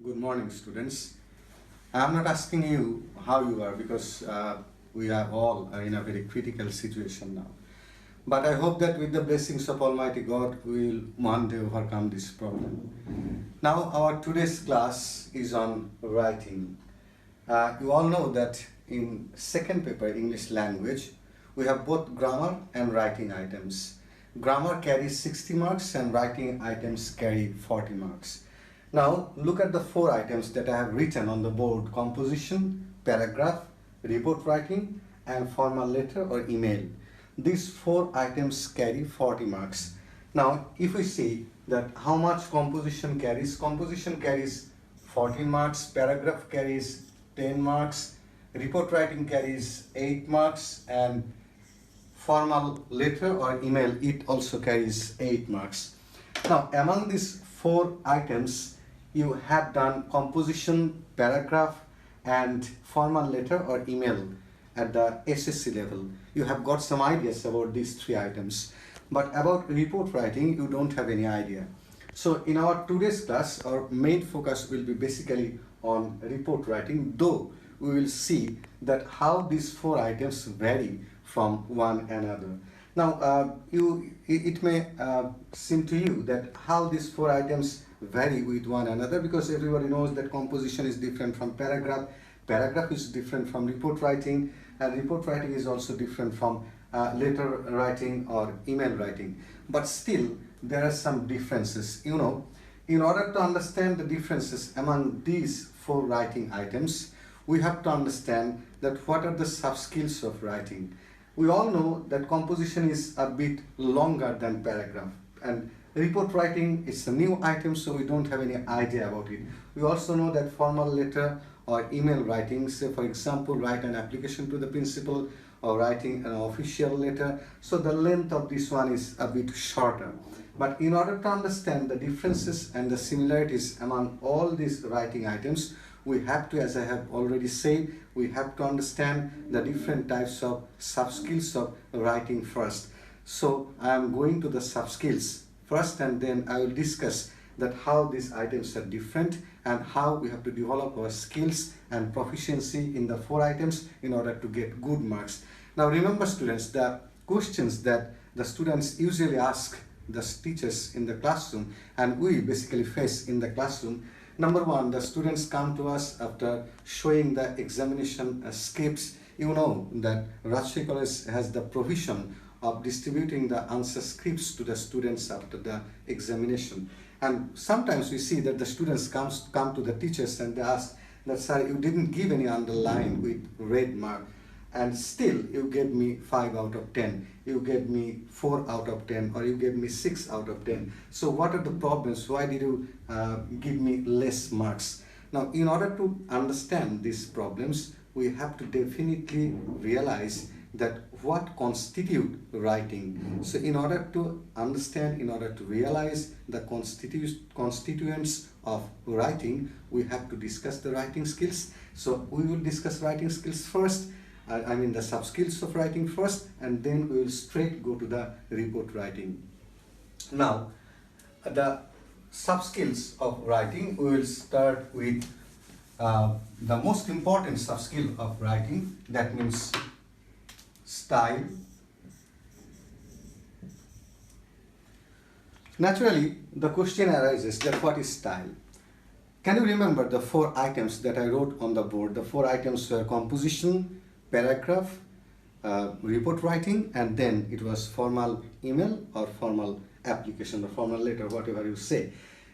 Good morning, students. I am not asking you how you are because we are all in a very critical situation now. But I hope that with the blessings of Almighty God, we will one day overcome this problem. Now, our today's class is on writing. You all know that in second paper, English language, we have both grammar and writing items. Grammar carries 60 marks and writing items carry 40 marks. Now, look at the 4 items that I have written on the board: composition, paragraph, report writing, and formal letter or email. These 4 items carry 40 marks. Now, if we see that how much composition carries 14 marks, paragraph carries 10 marks, report writing carries 8 marks, and formal letter or email, it also carries 8 marks. Now, among these 4 items, you have done composition, paragraph, and formal letter or email at the HSC level. You have got some ideas about these 3 items, but about report writing, you don't have any idea. So in our today's class, our main focus will be basically on report writing, though we will see that how these 4 items vary from one another. Now, it may seem to you that how these 4 items vary with one another, because everybody knows that composition is different from paragraph, paragraph is different from report writing, and report writing is also different from letter writing or email writing. But still, there are some differences. You know, in order to understand the differences among these 4 writing items, we have to understand that what are the sub-skills of writing. We all know that composition is a bit longer than paragraph, and report writing is a new item, so we don't have any idea about it. We also know that formal letter or email writing, say for example, write an application to the principal or writing an official letter, so the length of this one is a bit shorter. But in order to understand the differences and the similarities among all these writing items, we have to, as I have already said, we have to understand the different types of sub-skills of writing first. So I am going to the sub-skills first, and then I will discuss that how these items are different and how we have to develop our skills and proficiency in the 4 items in order to get good marks. Now remember, students, the questions that the students usually ask the teachers in the classroom and we basically face in the classroom. Number 1, the students come to us after showing the examination scripts. You know that Rajshahi College has the provision of distributing the answer scripts to the students after the examination. And sometimes we see that the students come to the teachers and they ask that, sir, you didn't give any underline with red mark, and still you gave me 5 out of 10, you gave me 4 out of 10, or you gave me 6 out of 10. So what are the problems? Why did you give me less marks? Now, in order to understand these problems, we have to definitely realize that what constitute writing. So in order to understand, in order to realize the constituents of writing, we have to discuss the writing skills. So we will discuss writing skills first, I mean the sub-skills of writing first, and then we will straight go to the report writing. Now, the sub-skills of writing, we will start with the most important sub-skill of writing, that means style. Naturally, the question arises that what is style? Can you remember the 4 items that I wrote on the board? The 4 items were composition, paragraph, report writing, and then it was formal email or formal application or formal letter, whatever you say.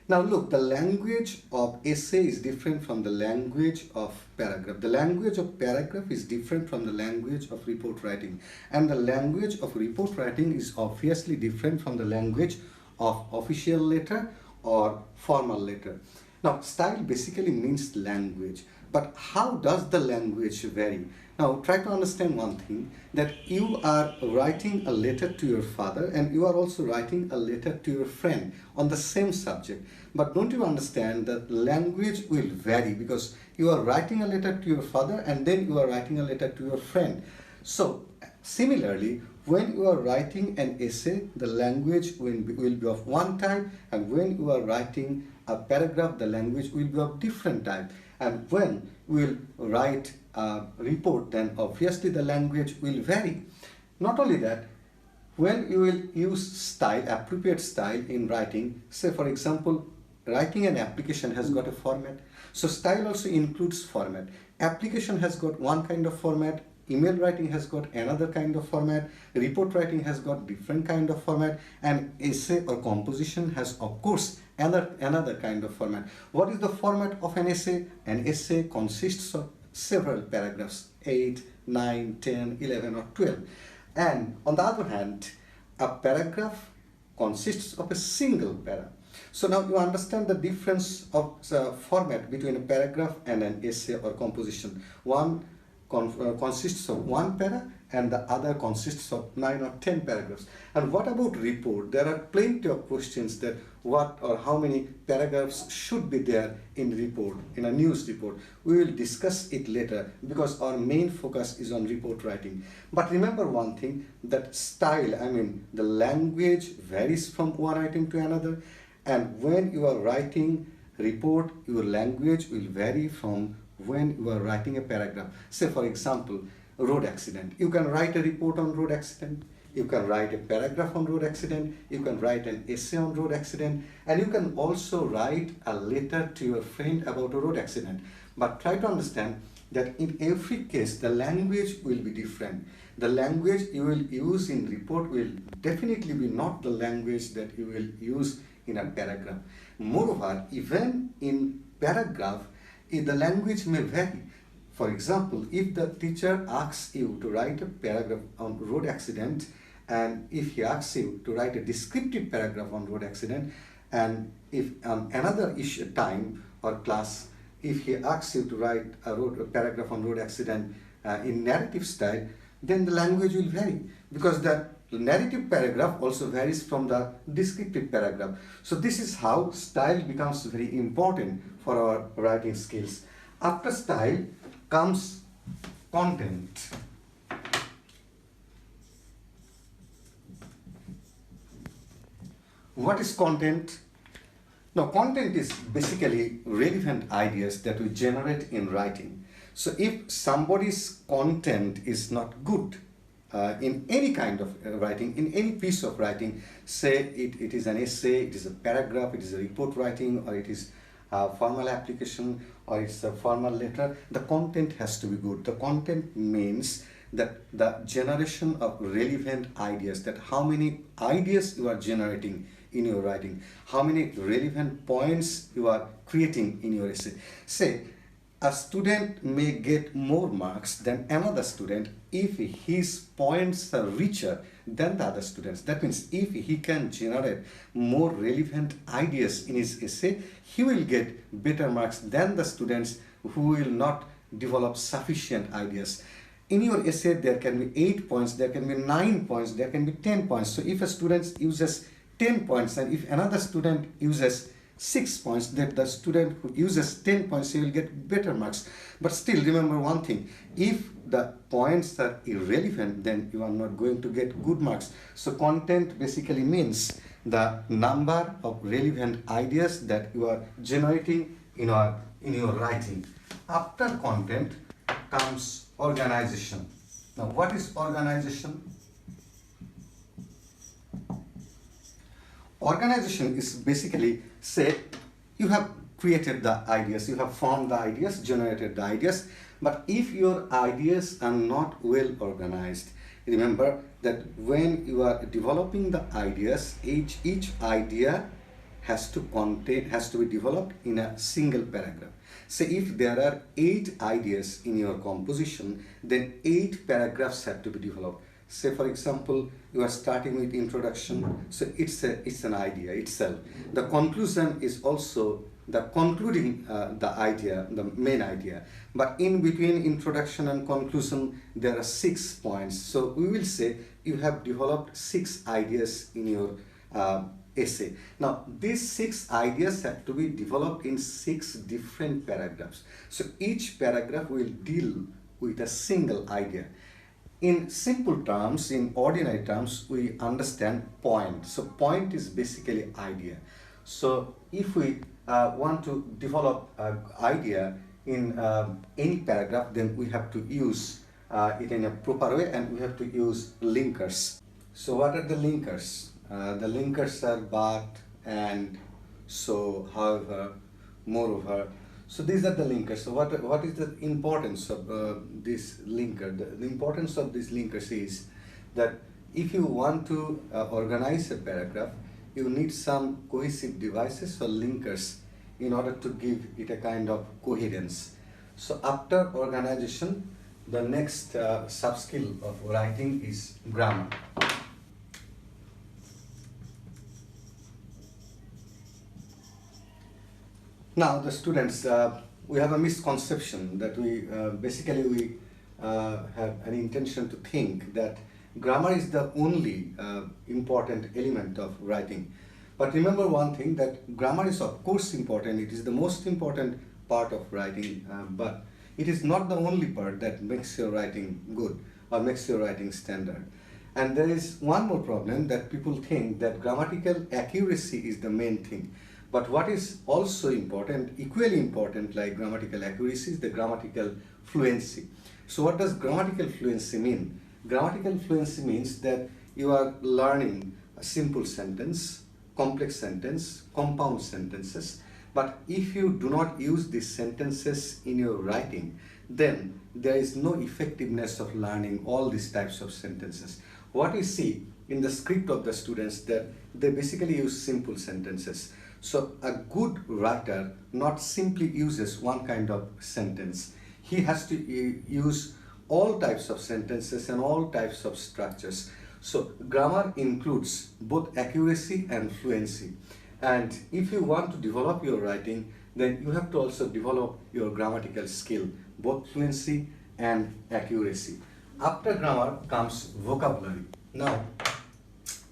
Now look, the language of essay is different from the language of paragraph. The language of paragraph is different from the language of report writing. And the language of report writing is obviously different from the language of official letter or formal letter. Now, style basically means language. But how does the language vary? Now, try to understand one thing, that you are writing a letter to your father and you are also writing a letter to your friend on the same subject. But don't you understand that language will vary, because you are writing a letter to your father and then you are writing a letter to your friend. So, similarly, when you are writing an essay, the language will be of one type, and when you are writing a paragraph, the language will be of different type. And when we will write a report, then obviously the language will vary. Not only that, when you will use style, appropriate style in writing, say for example, writing an application has got a format. So style also includes format. Application has got one kind of format, email writing has got another kind of format, report writing has got different kind of format, and essay or composition has of course another kind of format. What is the format of an essay? An essay consists of several paragraphs, 8, 9, 10, 11 or 12. And on the other hand, a paragraph consists of a single para. So now you understand the difference of format between a paragraph and an essay or composition. One consists of one para and the other consists of 9 or 10 paragraphs. And what about report? There are plenty of questions that what or how many paragraphs should be there in report, in a news report. We will discuss it later because our main focus is on report writing. But remember one thing, that style, I mean the language varies from one item to another, and when you are writing report, your language will vary from when you are writing a paragraph. Say for example, road accident. You can write a report on road accident, you can write a paragraph on road accident, you can write an essay on road accident, and you can also write a letter to your friend about a road accident. But try to understand that in every case the language will be different. The language you will use in report will definitely be not the language that you will use in a paragraph. Moreover, even in paragraph, the language may vary. For example, if the teacher asks you to write a paragraph on road accident, and if he asks you to write a descriptive paragraph on road accident, and if on another time or class, if he asks you to write a paragraph on road accident in narrative style, then the language will vary, because the narrative paragraph also varies from the descriptive paragraph. So this is how style becomes very important for our writing skills. After style comes content. What is content? Now, content is basically relevant ideas that we generate in writing. So if somebody's content is not good in any kind of writing, in any piece of writing, say it is an essay, it is a paragraph, it is a report writing, or it is a formal application, or it's a formal letter, the content has to be good. The content means that the generation of relevant ideas, that how many ideas you are generating in your writing, how many relevant points you are creating in your essay. Say, a student may get more marks than another student if his points are richer than the other students. That means if he can generate more relevant ideas in his essay, he will get better marks than the students who will not develop sufficient ideas. In your essay, there can be 8 points, there can be 9 points, there can be 10 points. So if a student uses 10 points and if another student uses 6 points, that the student who uses 10 points, he will get better marks. But still remember one thing, if the points are irrelevant, then you are not going to get good marks. So content basically means the number of relevant ideas that you are generating in your writing. After content comes organization. Now what is organization? Organization is basically, say, you have created the ideas, you have formed the ideas, generated the ideas, but if your ideas are not well organized, remember that when you are developing the ideas, each idea has to be developed in a single paragraph. Say if there are 8 ideas in your composition, then 8 paragraphs have to be developed. Say for example, you are starting with introduction, so it's an idea itself. The conclusion is also the concluding the idea, the main idea. But in between introduction and conclusion, there are 6 points. So we will say you have developed 6 ideas in your essay. Now these 6 ideas have to be developed in 6 different paragraphs. So each paragraph will deal with a single idea. In simple terms, in ordinary terms, we understand point. So point is basically idea. So if we want to develop an idea in any paragraph, then we have to use it in a proper way, and we have to use linkers. So what are the linkers? The linkers are but, and, so, however, moreover. So these are the linkers. So what is the importance of this linker? The importance of these linkers is that if you want to organize a paragraph, you need some cohesive devices or linkers in order to give it a kind of coherence. So after organization, the next sub-skill of writing is grammar. Now, the students, we have a misconception that we have an intention to think that grammar is the only important element of writing. But remember one thing, that grammar is of course important. It is the most important part of writing, but it is not the only part that makes your writing good or makes your writing standard. And there is one more problem, that people think that grammatical accuracy is the main thing. But what is also important, equally important like grammatical accuracy, is the grammatical fluency. So what does grammatical fluency mean? Grammatical fluency means that you are learning a simple sentence, complex sentence, compound sentences. But if you do not use these sentences in your writing, then there is no effectiveness of learning all these types of sentences. What we see in the script of the students, that they basically use simple sentences. So a good writer not simply uses one kind of sentence. He has to use all types of sentences and all types of structures. So grammar includes both accuracy and fluency. And if you want to develop your writing, then you have to also develop your grammatical skill, both fluency and accuracy. After grammar comes vocabulary. Now,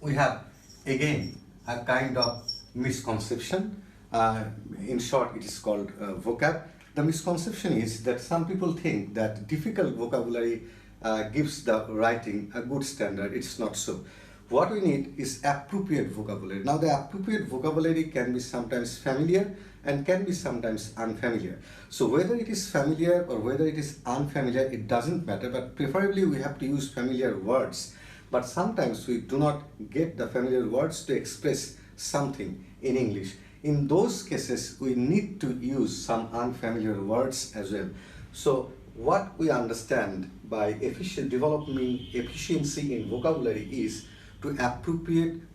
we have again a kind of misconception. In short, it is called vocab. The misconception is that some people think that difficult vocabulary gives the writing a good standard. It's not so. What we need is appropriate vocabulary. Now, the appropriate vocabulary can be sometimes familiar and can be sometimes unfamiliar. So whether it is familiar or whether it is unfamiliar, it doesn't matter, but preferably we have to use familiar words. But sometimes we do not get the familiar words to express something in English. In those cases, we need to use some unfamiliar words as well. So what we understand by developing efficiency in vocabulary is to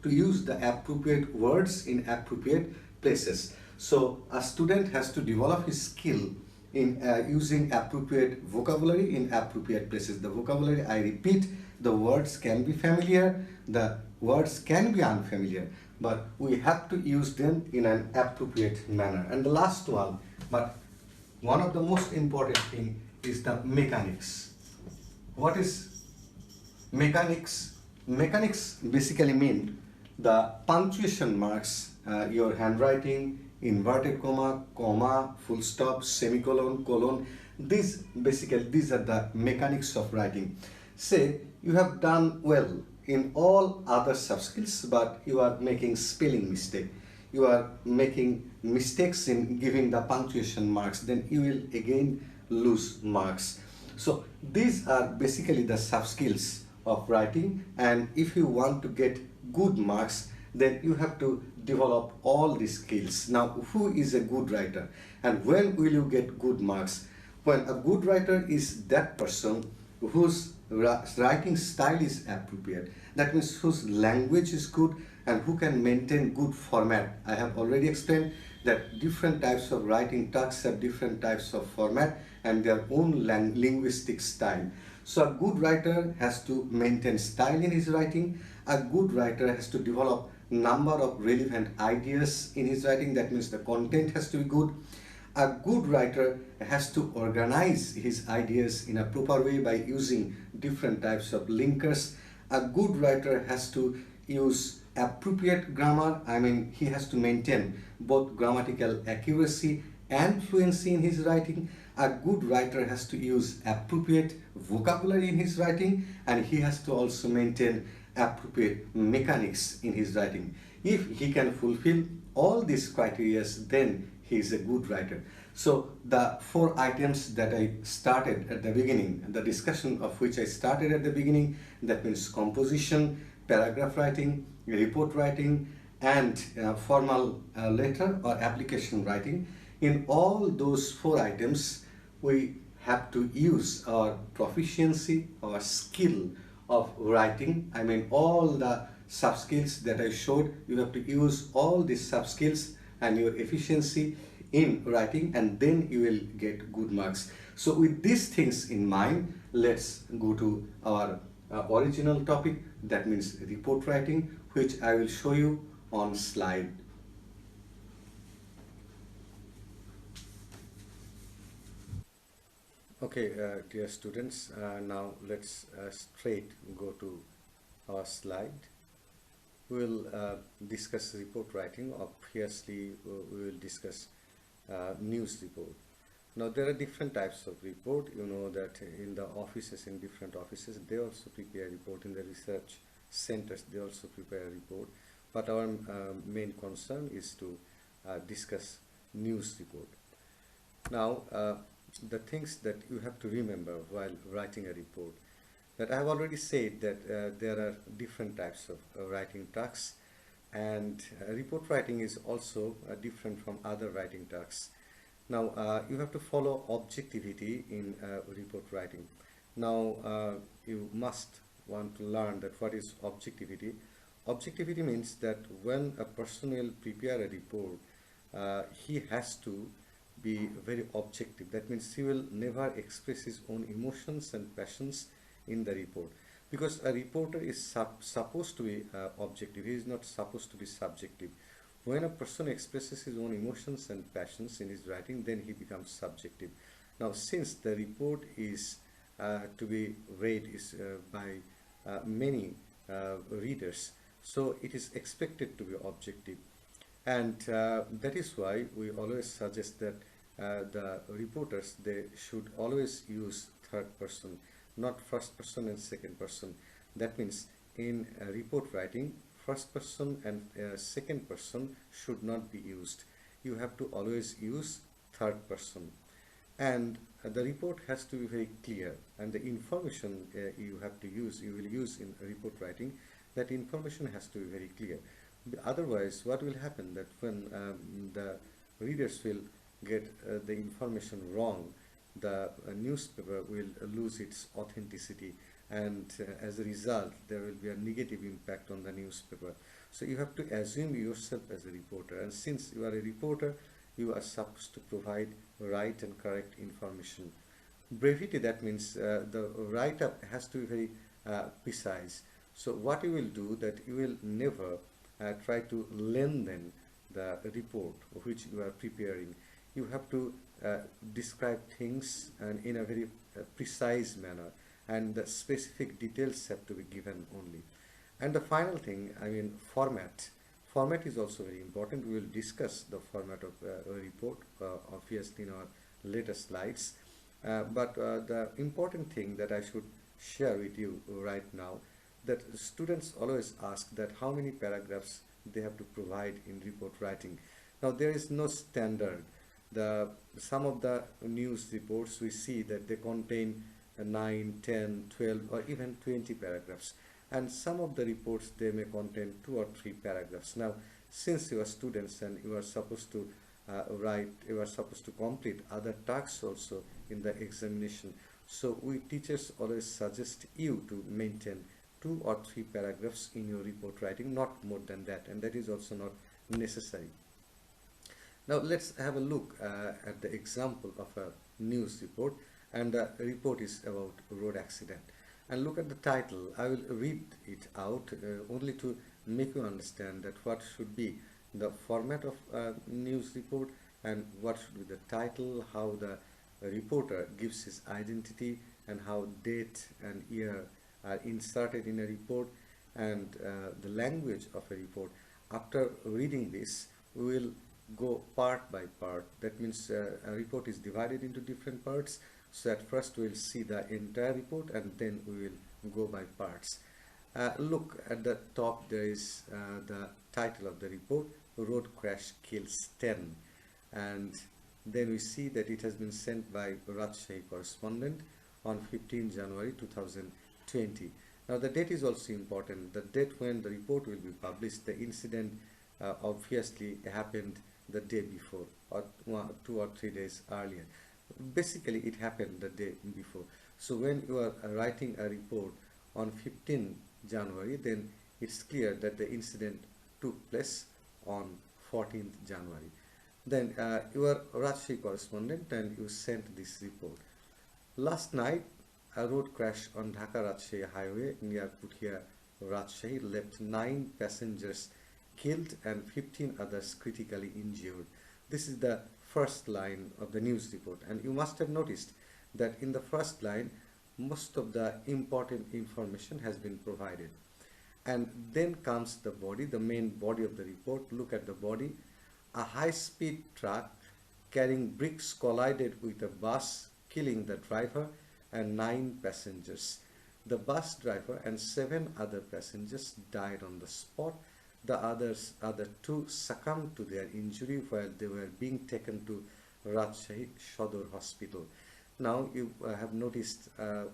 use the appropriate words in appropriate places. So a student has to develop his skill in using appropriate vocabulary in appropriate places. The vocabulary, I repeat, the words can be familiar, the words can be unfamiliar, but we have to use them in an appropriate manner. And the last one, but one of the most important thing, is the mechanics. What is mechanics? Mechanics basically mean the punctuation marks, your handwriting, inverted comma, comma, full stop, semicolon, colon. These are the mechanics of writing. Say you have done well in all other sub-skills, but you are making spelling mistake. You are making mistakes in giving the punctuation marks, then you will again lose marks. So these are basically the sub-skills of writing, and if you want to get good marks, then you have to develop all these skills. Now, who is a good writer, and when will you get good marks? When a good writer is that person whose writing style is appropriate, that means whose language is good and who can maintain good format. I have already explained that different types of writing tasks have different types of format and their own linguistic style. So a good writer has to maintain style in his writing. A good writer has to develop number of relevant ideas in his writing. That means the content has to be good. A good writer has to organize his ideas in a proper way by using different types of linkers. A good writer has to use appropriate grammar. I mean, he has to maintain both grammatical accuracy and fluency in his writing. A good writer has to use appropriate vocabulary in his writing, and he has to also maintain appropriate mechanics in his writing. If he can fulfill all these criteria, then he is a good writer. So the four items that I started at the beginning, the discussion of which I started at the beginning, that means composition, paragraph writing, report writing, and formal letter or application writing. In all those four items, we have to use our proficiency, our skill of writing. I mean, all the sub skills that I showed, you have to use all these sub skills and your efficiency in writing, and then you will get good marks. So with these things in mind, let's go to our original topic, that means report writing, which I will show you on slide. Okay, dear students, now let's straight go to our slide. We will discuss report writing. Obviously, we will discuss news report. Now, there are different types of report. You know that in the offices, in different offices, they also prepare report. In the research centers, they also prepare a report. But our main concern is to discuss news report. Now, the things that you have to remember while writing a report, that I have already said that there are different types of writing tasks, and report writing is also different from other writing tasks. Now, you have to follow objectivity in report writing. Now, you must want to learn that what is objectivity. Objectivity means that when a person will prepare a report, he has to be very objective. That means he will never express his own emotions and passions in the report, because a reporter is supposed to be objective. He is not supposed to be subjective. When a person expresses his own emotions and passions in his writing, then he becomes subjective. Now, since the report is to be read by many readers, so it is expected to be objective, and that is why we always suggest that the reporters, they should always use third person, not first person and second person. That means in report writing, first person and second person should not be used. You have to always use third person, and the report has to be very clear, and the information you will use in report writing, that information has to be very clear. Otherwise, what will happen, that when the readers will get the information wrong, the newspaper will lose its authenticity, and as a result there will be a negative impact on the newspaper. So you have to assume yourself as a reporter, and since you are a reporter, you are supposed to provide right and correct information. Brevity, that means the write-up has to be very precise. So what you will do, that you will never try to lengthen the report which you are preparing. You have to describe things and in a very precise manner, and the specific details have to be given only. And the final thing, I mean, format. Format is also very important. We will discuss the format of a report, obviously, in our later slides. But the important thing that I should share with you right now, that students always ask that how many paragraphs they have to provide in report writing. Now, there is no standard. Some of the news reports, we see that they contain 9, 10, 12, or even 20 paragraphs. And some of the reports, they may contain 2 or 3 paragraphs. Now, since you are students and you are supposed to you are supposed to complete other tasks also in the examination. So we teachers always suggest you to maintain 2 or 3 paragraphs in your report writing, not more than that, and that is also not necessary. Now let's have a look at the example of a news report, and the report is about road accident. And look at the title. I will read it out only to make you understand that what should be the format of a news report, and what should be the title, how the reporter gives his identity, and how date and year are inserted in a report, and the language of a report. After reading this, we will go part by part. That means a report is divided into different parts. So at first we'll see the entire report and then we will go by parts. Look at the top, there is the title of the report, Road Crash Kills 10. And then we see that it has been sent by Rajshahi correspondent on 15 January 2020. Now the date is also important. The date when the report will be published, the incident obviously happened the day before or 2 or 3 days earlier. Basically it happened the day before. So when you are writing a report on 15 January, then it's clear that the incident took place on 14th January. Then you are Rajshahi correspondent and you sent this report. Last night, a road crash on Dhaka-Rajshahi highway near Puthia, Rajshahi left 9 passengers killed and 15 others critically injured. This is the first line of the news report, and you must have noticed that in the first line most of the important information has been provided. And then comes the body, the main body of the report. Look at the body. A high-speed truck carrying bricks collided with a bus, killing the driver and 9 passengers. The bus driver and 7 other passengers died on the spot. The other 2 succumbed to their injury while they were being taken to Rajshahi Sodor Hospital. Now you have noticed I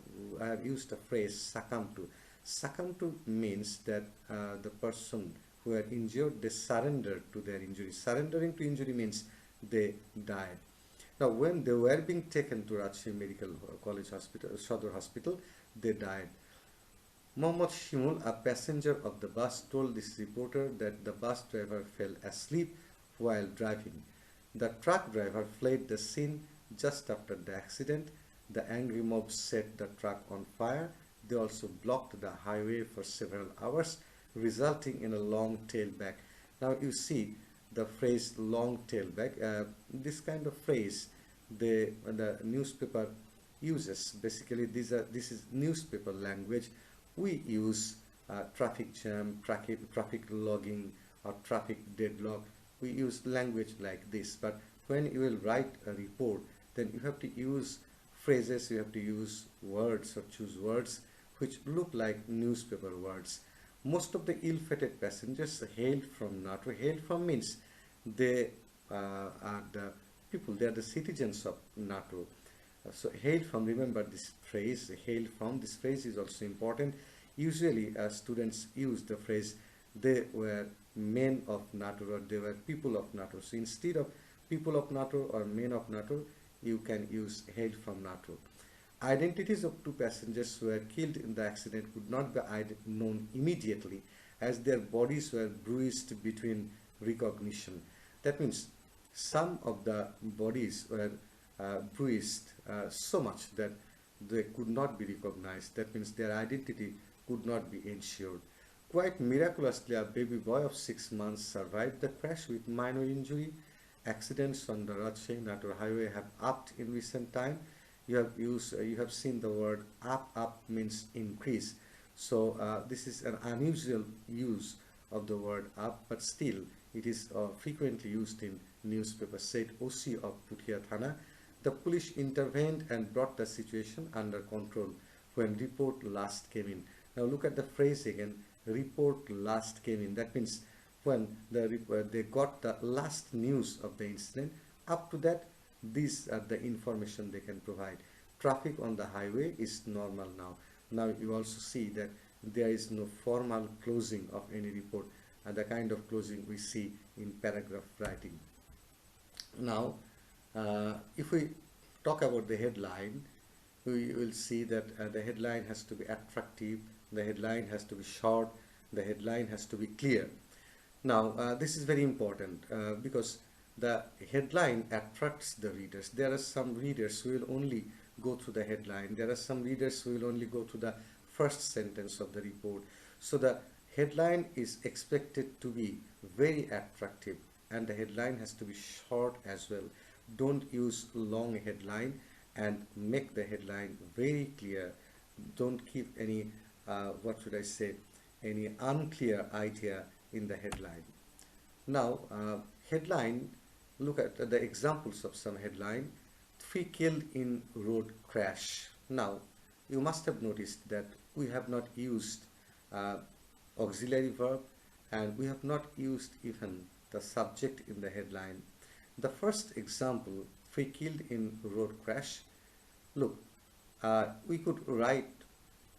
have used a phrase succumb to. Succumb to means that the person who are injured, they surrendered to their injury. Surrendering to injury means they died. Now when they were being taken to Rajshahi Medical College Hospital, Sodor Hospital, they died. Mohammad Shimul, a passenger of the bus, told this reporter that the bus driver fell asleep while driving. The truck driver fled the scene just after the accident. The angry mob set the truck on fire. They also blocked the highway for several hours, resulting in a long tailback. Now you see the phrase long tailback. This kind of phrase the newspaper uses. Basically this is newspaper language. We use traffic jam, traffic logging or traffic deadlock. We use language like this, but when you will write a report, then you have to use phrases, you have to use words or choose words which look like newspaper words. Most of the ill-fated passengers hailed from NATO. Hailed from means they are the people, they are the citizens of NATO. So hailed from, remember this phrase, hailed from, this phrase is also important. Usually students use the phrase they were men of NATO or they were people of NATO. So instead of people of NATO or men of NATO, you can use hailed from NATO. Identities of 2 passengers who were killed in the accident could not be known immediately as their bodies were bruised between recognition. That means some of the bodies were bruised so much that they could not be recognized. That means their identity could not be ensured. Quite miraculously, a baby boy of 6 months survived the crash with minor injury. Accidents on the Rajshahi-Nator highway have upped in recent time. You have seen the word up. Up means increase. So this is an unusual use of the word up, but still it is frequently used in newspapers. Said OC of Puthia Thana. The police intervened and brought the situation under control when report last came in. Now look at the phrase again, report last came in. That means when they got the last news of the incident. Up to that, these are the information they can provide. Traffic on the highway is normal now. Now you also see that there is no formal closing of any report, the kind of closing we see in paragraph writing. Now if we talk about the headline, we will see that the headline has to be attractive, the headline has to be short, the headline has to be clear. Now this is very important because the headline attracts the readers. There are some readers who will only go through the headline. There are some readers who will only go to the first sentence of the report. So the headline is expected to be very attractive and the headline has to be short as well. Don't use long headline and make the headline very clear. Don't keep any what should I say, any unclear idea in the headline. Now headline look at the examples of some headline. 3 killed in road crash. Now, you must have noticed that we have not used uh, auxiliary verb, and we have not used even the subject in the headline. The first example, 3 killed in road crash. Look, we could write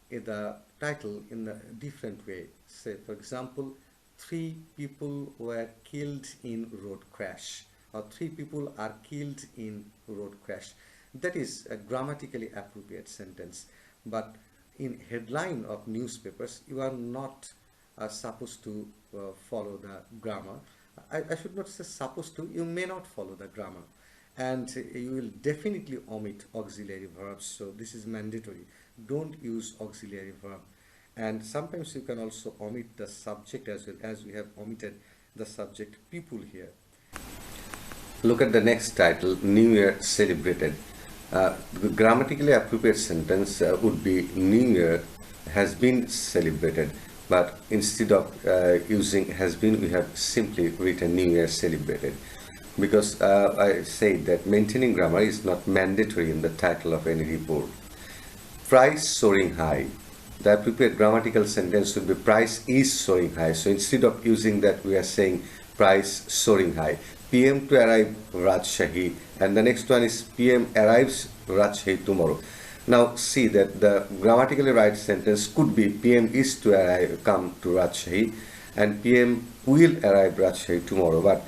the title in a different way. Say, for example, 3 people were killed in road crash, or 3 people are killed in road crash. That is a grammatically appropriate sentence. But in headline of newspapers, you are not supposed to follow the grammar. I should not say supposed to, you may not follow the grammar. And you will definitely omit auxiliary verbs. So this is mandatory. Don't use auxiliary verb. And sometimes you can also omit the subject as well, as we have omitted the subject people here. Look at the next title, New Year celebrated. The grammatically appropriate sentence would be New Year has been celebrated, but instead of using has been, we have simply written New Year celebrated, because I say that maintaining grammar is not mandatory in the title of any report. Price soaring high. The appropriate grammatical sentence would be price is soaring high. So instead of using that, we are saying price soaring high. PM to arrive Rajshahi, and the next one is PM arrives Rajshahi tomorrow. Now see that the grammatically right sentence could be PM is to arrive, come to Rajshahi, and PM will arrive Rajshahi tomorrow. But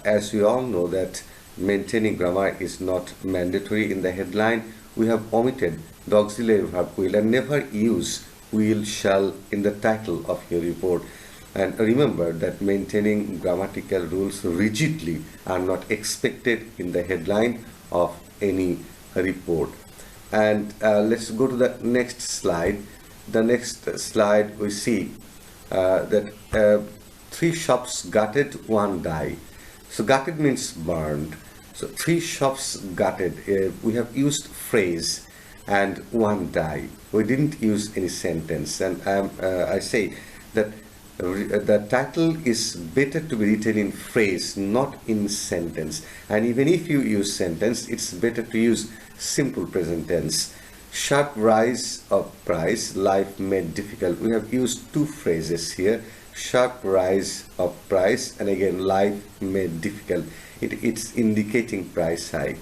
as we all know that maintaining grammar is not mandatory in the headline, we have omitted the auxiliary verb will and never use will, shall in the title of your report. And remember that maintaining grammatical rules rigidly are not expected in the headline of any report. And let's go to the next slide. The next slide we see that 3 shops gutted, 1 died. So gutted means burned. So 3 shops gutted. We have used phrase and 1 died. We didn't use any sentence. And I say that the title is better to be written in phrase, not in sentence. And even if you use sentence, it's better to use simple present tense. Sharp rise of price, life made difficult. We have used 2 phrases here. Sharp rise of price, and again life made difficult. It's indicating price high.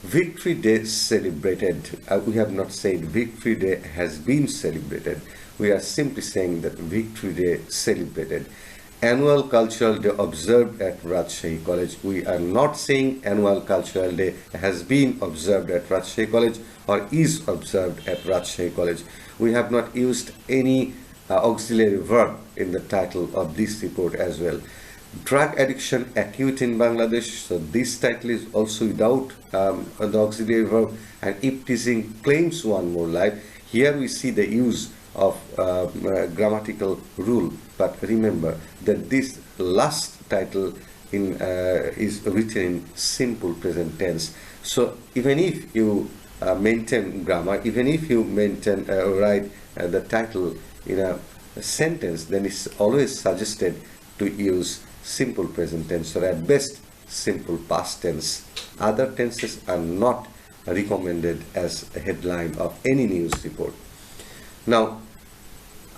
Victory Day celebrated. We have not said Victory Day has been celebrated. We are simply saying that Victory Day celebrated. Annual Cultural Day observed at Rajshahi College. We are not saying Annual Cultural Day has been observed at Rajshahi College or is observed at Rajshahi College. We have not used any auxiliary verb in the title of this report as well. Drug addiction acute in Bangladesh. So this title is also without the auxiliary verb. And if teasing claims 1 more life, here we see the use of grammatical rule. But remember that this last title is written in simple present tense. So even if you maintain grammar, even if you maintain write the title in a sentence, then it's always suggested to use simple present tense, or at best simple past tense. Other tenses are not recommended as a headline of any news report. Now,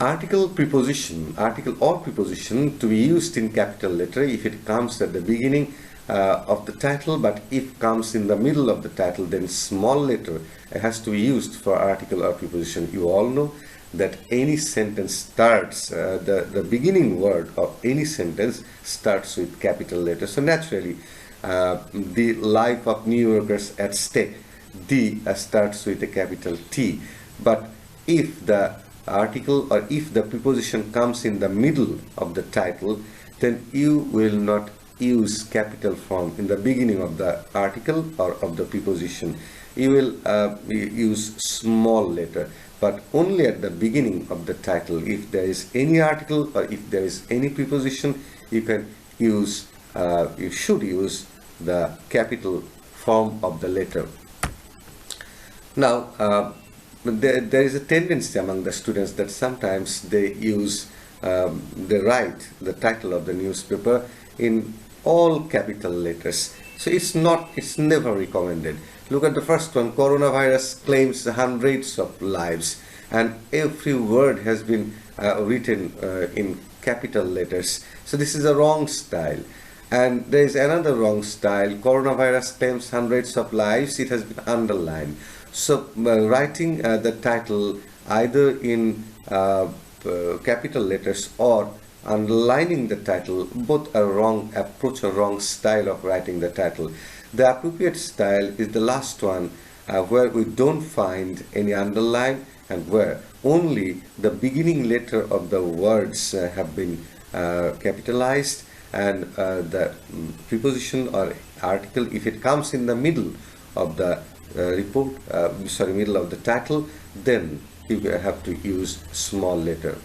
article or preposition to be used in capital letter if it comes at the beginning of the title, but if comes in the middle of the title, then small letter has to be used for article or preposition. You all know that any sentence starts, the beginning word of any sentence starts with capital letter. So naturally, the life of New Yorkers at stake, D starts with a capital T. But if the article or if the preposition comes in the middle of the title, then you will not use capital form in the beginning of the article or of the preposition. You will use small letter, but only at the beginning of the title. If there is any article or if there is any preposition, you can use, you should use the capital form of the letter. Now, there is a tendency among the students that sometimes they use, they write the title of the newspaper in all capital letters. So it's never recommended. Look at the first one, coronavirus claims hundreds of lives, and every word has been written in capital letters. So this is a wrong style. And there is another wrong style, coronavirus claims hundreds of lives, it has been underlined. So writing the title either in capital letters or underlining the title, both are wrong approach or wrong style of writing the title. The appropriate style is the last one, where we don't find any underline and where only the beginning letter of the words have been capitalized, and the preposition or article, if it comes in the middle of the middle of the title, then you have to use small letter.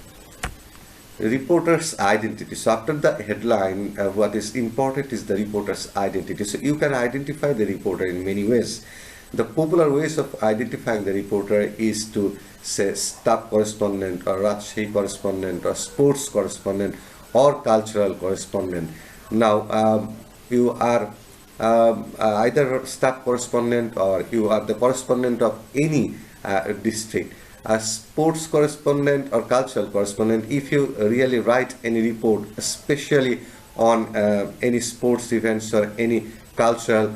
Reporter's identity. So after the headline, what is important is the reporter's identity. So you can identify the reporter in many ways. The popular ways of identifying the reporter is to say staff correspondent or Rajshahi correspondent or sports correspondent or cultural correspondent. Now you are either staff correspondent or you are the correspondent of any district. A sports correspondent or cultural correspondent, if you really write any report, especially on any sports events or any cultural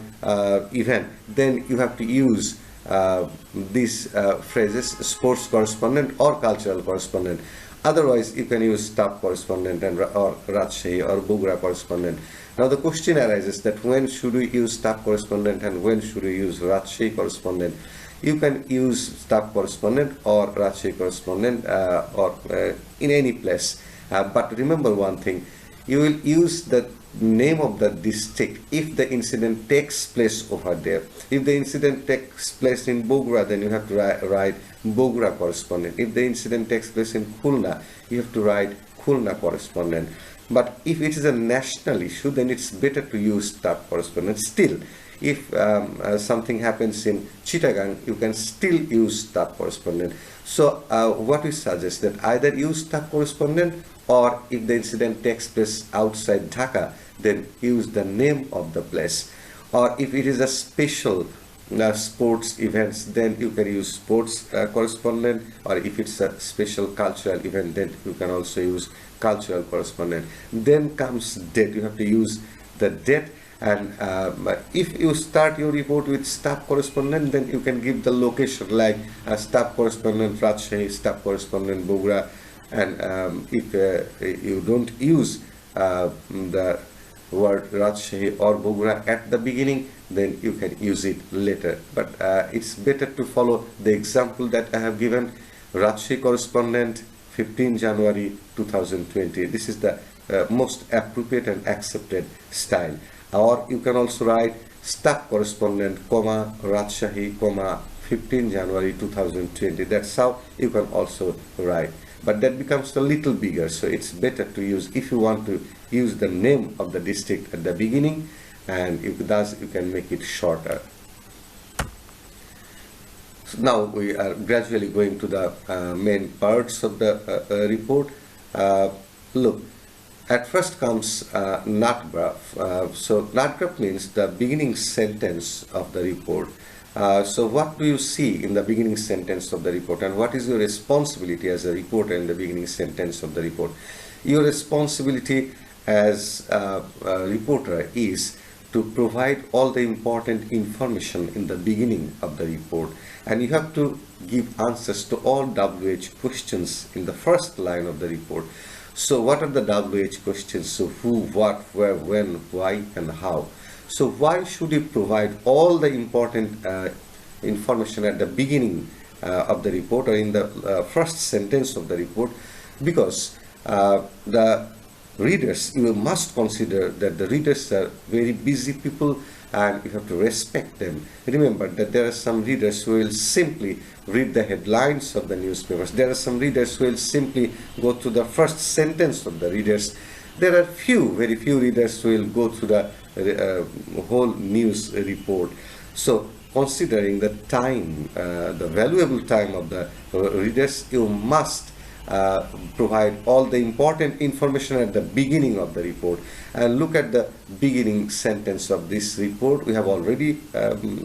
event, then you have to use these phrases, sports correspondent or cultural correspondent. Otherwise, you can use staff correspondent or Rajshahi or Bogra correspondent. Now the question arises that when should we use staff correspondent and when should we use Rajshahi correspondent? You can use staff correspondent or Rajshahi correspondent or in any place. But remember one thing, you will use the name of the district if the incident takes place over there. If the incident takes place in Bogra, then you have to write Bogra correspondent. If the incident takes place in Khulna, you have to write Khulna correspondent. But if it is a national issue, then it's better to use staff correspondent. Still, if something happens in Chittagong, you can still use staff correspondent. So what we suggest that either use staff correspondent, or if the incident takes place outside Dhaka, then use the name of the place. Or if it is a special sports events, then you can use sports correspondent, or if it's a special cultural event, then you can also use cultural correspondent. Then comes date. You have to use the date. And if you start your report with staff correspondent, then you can give the location, like staff correspondent Rajshahi, staff correspondent Bogra. And if you don't use the word Rajshahi or Bogra at the beginning, then you can use it later. But it's better to follow the example that I have given. Rajshahi correspondent, 15 January 2020. This is the most appropriate and accepted style. Or you can also write staff correspondent, comma, Rajshahi, comma, 15 January 2020. That's how you can also write. But that becomes a little bigger, so it's better to use, if you want to use the name of the district at the beginning, and if thus you can make it shorter. So now we are gradually going to the main parts of the report. Look, at first comes nut graph. So nut graph means the beginning sentence of the report. So what do you see in the beginning sentence of the report, and what is your responsibility as a reporter in the beginning sentence of the report? Your responsibility as a reporter is to provide all the important information in the beginning of the report, and you have to give answers to all WH questions in the first line of the report. So what are the WH questions? So who, what, where, when, why, and how. So why should you provide all the important information at the beginning of the report, or in the first sentence of the report? Because the readers, you must consider that the readers are very busy people, and you have to respect them. Remember that there are some readers who will simply read the headlines of the newspapers. There are some readers who will simply go to the first sentence of the readers. There are very few readers who will go through the whole news report. So considering the time, the valuable time of the readers, you must provide all the important information at the beginning of the report. And look at the beginning sentence of this report. We have already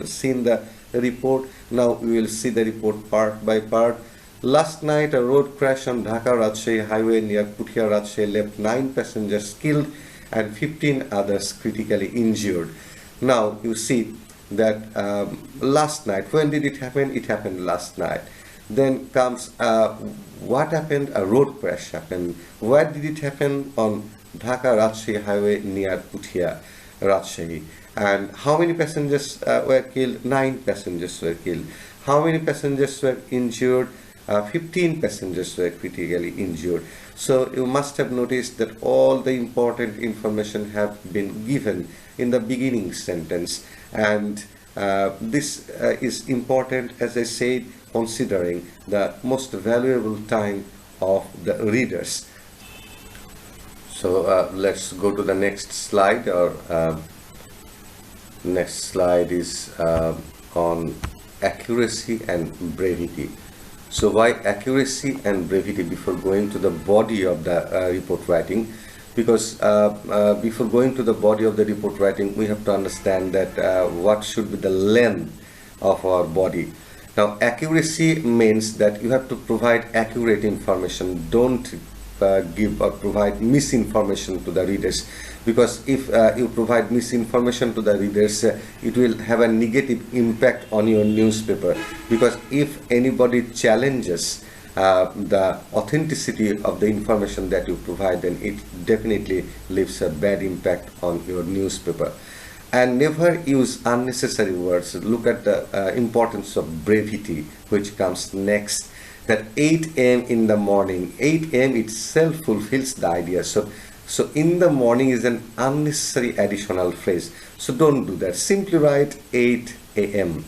seen the report. Now we will see the report part by part. Last night, a road crash on Dhaka-Rajshahi highway near Puthia, Rajshahi left 9 passengers killed and 15 others critically injured. Now you see that last night, when did it happen? It happened last night. Then comes what happened? A road crash happened. Where did it happen? On Dhaka-Rajshahi highway near Puthia, Rajshahi. And how many passengers were killed? 9 passengers were killed. How many passengers were injured? 15 passengers were critically injured. So you must have noticed that all the important information have been given in the beginning sentence, and this is important, as I said, considering the most valuable time of the readers. So let's go to the next slide. Or next slide is on accuracy and brevity. So why accuracy and brevity before going to the body of the report writing? Because before going to the body of the report writing, we have to understand that what should be the length of our body. Now, accuracy means that you have to provide accurate information. Don't give or provide misinformation to the readers, because if you provide misinformation to the readers, it will have a negative impact on your newspaper. Because if anybody challenges the authenticity of the information that you provide, then it definitely leaves a bad impact on your newspaper. And never use unnecessary words. Look at the importance of brevity, which comes next. That 8 a.m. in the morning, 8 a.m. itself fulfills the idea. So in the morning is an unnecessary additional phrase. So don't do that. Simply write 8 a.m.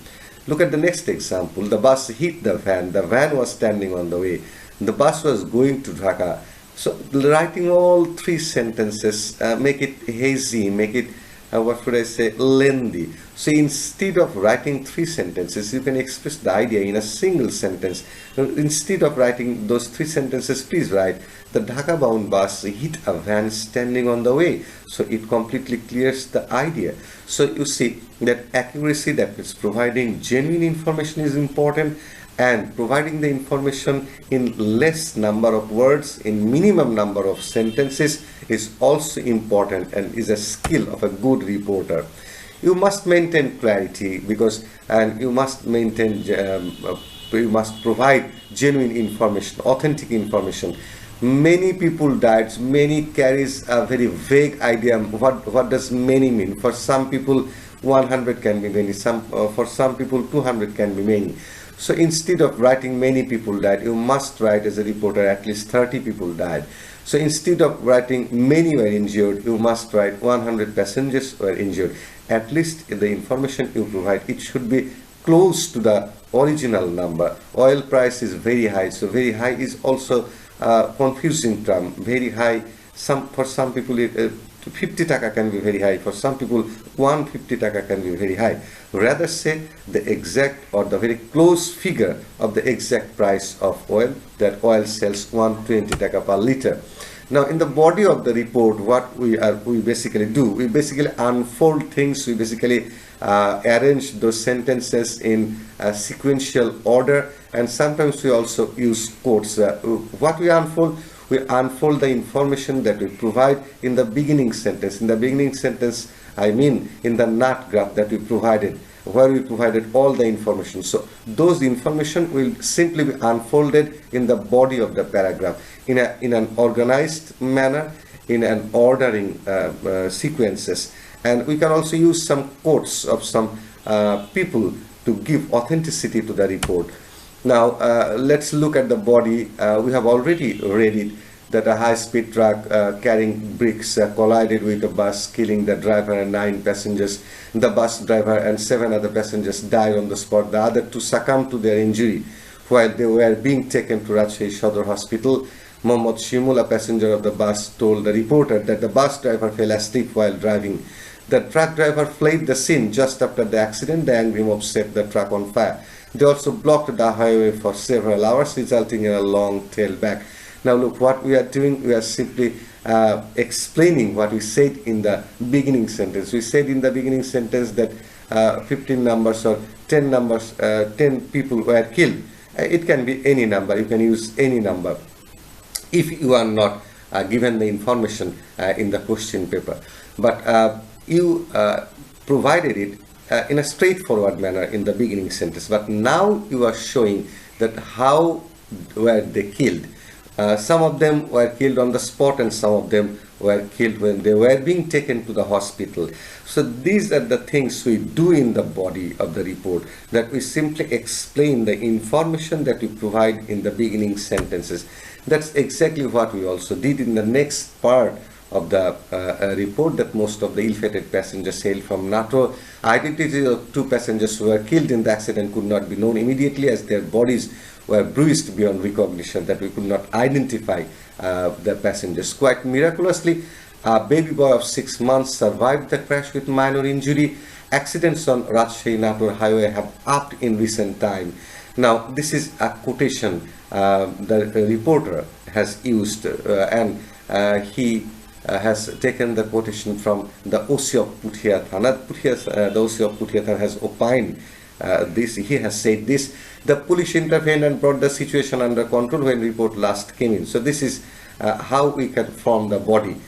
Look at the next example. The bus hit the van. The van was standing on the way. The bus was going to Dhaka. So writing all 3 sentences, make it hazy, make it what should I say, lengthy. So instead of writing 3 sentences, you can express the idea in a single sentence. Instead of writing those 3 sentences, please write, the Dhaka bound bus hit a van standing on the way. So it completely clears the idea. So you see that accuracy, that is providing genuine information, is important, and providing the information in less number of words, in minimum number of sentences, is also important and is a skill of a good reporter. You must maintain clarity, because you must maintain you must provide genuine information, authentic information. Many people died. Many carries a very vague idea. What does many mean? For some people 100 can be many, for some people 200 can be many. So instead of writing many people died, you must write as a reporter at least 30 people died. So instead of writing many were injured, you must write 100 passengers were injured. At least the information you provide, it should be close to the original number. Oil price is very high, so very high is also a confusing term. Very high, for some people 50 taka can be very high, for some people 150 taka can be very high. Rather say the exact or the very close figure of the exact price of oil, that oil sells 120 taka per liter. Now in the body of the report, what we basically do, we basically unfold things, we basically arrange those sentences in a sequential order, and sometimes we also use quotes. What we unfold the information that we provide in the beginning sentence. In the beginning sentence, I mean in the nut graph that we provided, where we provided all the information. So those information will simply be unfolded in the body of the paragraph in an organized manner, in an ordering sequences. And we can also use some quotes of some people to give authenticity to the report. Now let's look at the body. We have already read it, that a high-speed truck carrying bricks collided with a bus, killing the driver and 9 passengers. The bus driver and 7 other passengers died on the spot. The other 2 succumbed to their injury while they were being taken to Rajshahi Sadar Hospital. Mohammad Shimul, a passenger of the bus, told the reporter that the bus driver fell asleep while driving. The truck driver fled the scene just after the accident. The angry mob set the truck on fire. They also blocked the highway for several hours, resulting in a long tailback. Now look, what we are doing, we are simply explaining what we said in the beginning sentence. We said in the beginning sentence that 15 numbers or 10 numbers, 10 people were killed. It can be any number, you can use any number if you are not given the information in the question paper. But you provided it in a straightforward manner in the beginning sentence. But now you are showing that how were they killed. Some of them were killed on the spot and some of them were killed when they were being taken to the hospital. So these are the things we do in the body of the report, that we simply explain the information that we provide in the beginning sentences. That's exactly what we also did in the next part of the report, that most of the ill-fated passengers sailed from NATO. Identities of 2 passengers who were killed in the accident could not be known immediately, as their bodies were bruised beyond recognition, that we could not identify the passengers. Quite miraculously, a baby boy of 6 months survived the crash with minor injury. Accidents on Rajshahi NATO highway have upped in recent time. Now, this is a quotation the reporter has used, and he has taken the quotation from the OC of Puthia Thana. The OC of Puthia Thana has opined this. He has said this: the police intervened and brought the situation under control when report last came in. So this is how we can form the body.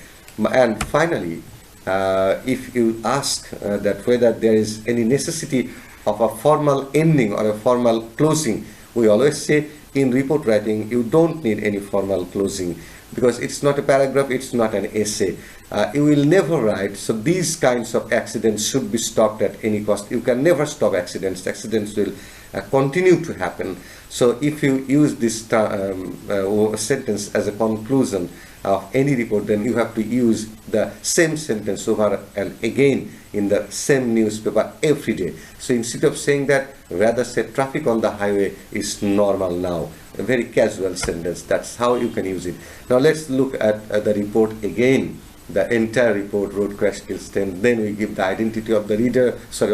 And finally, if you ask that whether there is any necessity of a formal ending or a formal closing, we always say in report writing you don't need any formal closing, because it's not a paragraph, it's not an essay. You will never write, so these kinds of accidents should be stopped at any cost. You can never stop accidents. Accidents will continue to happen. So if you use this sentence as a conclusion of any report, then you have to use the same sentence over and again in the same newspaper every day. So instead of saying that, rather say traffic on the highway is normal now. A very casual sentence. That's how you can use it. Now let's look at the report again. The entire report, road crash kills 10. Then we give the identity of the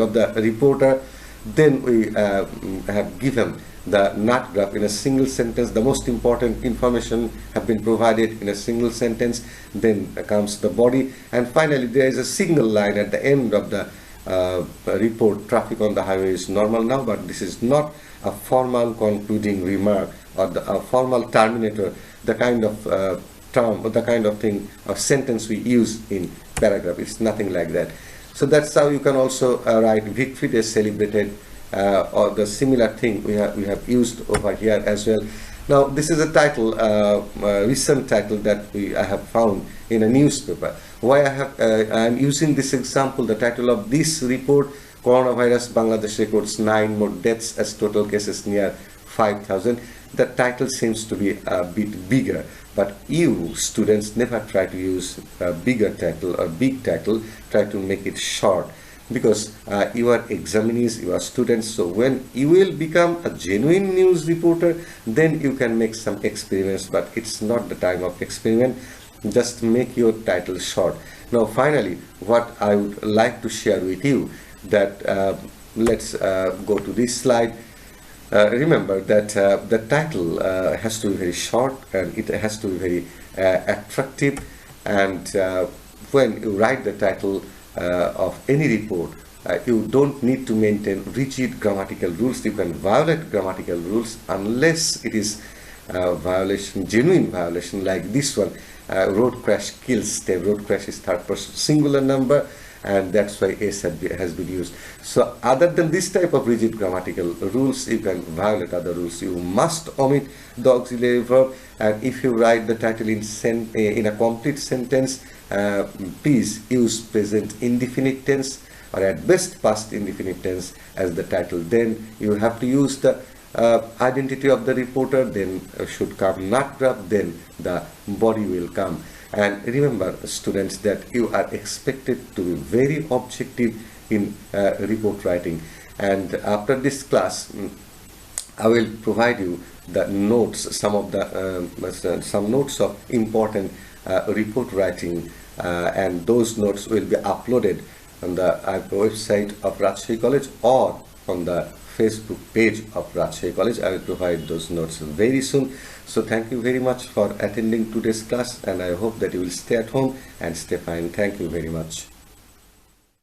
of the reporter. Then we have given the nut graph in a single sentence. The most important information have been provided in a single sentence. Then comes the body, and finally there is a single line at the end of the report: traffic on the highway is normal now. But this is not a formal concluding remark or a formal terminator, the kind of term or the kind of thing or sentence we use in paragraph. It's nothing like that. So that's how you can also write victory day celebrated, or the similar thing we have used over here as well. Now this is a title, recent title that I have found in a newspaper. Why I am using this example, the title of this report: Coronavirus, Bangladesh records 9 more deaths as total cases near 5,000. The title seems to be a bit bigger, but you students never try to use a bigger title or big title. Try to make it short, because you are examinees, you are students. So when you will become a genuine news reporter, then you can make some experiments, but it's not the time of experiment. Just make your title short. Now finally, what I would like to share with you, that let's go to this slide. Remember that the title has to be very short, and it has to be very attractive. And when you write the title of any report, you don't need to maintain rigid grammatical rules. You can violate grammatical rules unless it is violation, genuine violation, like this one. Road crash kills 10. Road crash is third person singular number, and that's why S has been used. So other than this type of rigid grammatical rules, you can violate other rules. You must omit the auxiliary verb, and if you write the title in a complete sentence, please use present indefinite tense, or at best past indefinite tense as the title. Then you have to use the identity of the reporter, then should come nut graph, then the body will come. And remember, students, that you are expected to be very objective in report writing. And after this class, I will provide you the notes, some notes of important report writing, and those notes will be uploaded on the website of Rajshahi College, or on the Facebook page of Rajshahi College. I will provide those notes very soon. So thank you very much for attending today's class, and I hope that you will stay at home and stay fine. Thank you very much.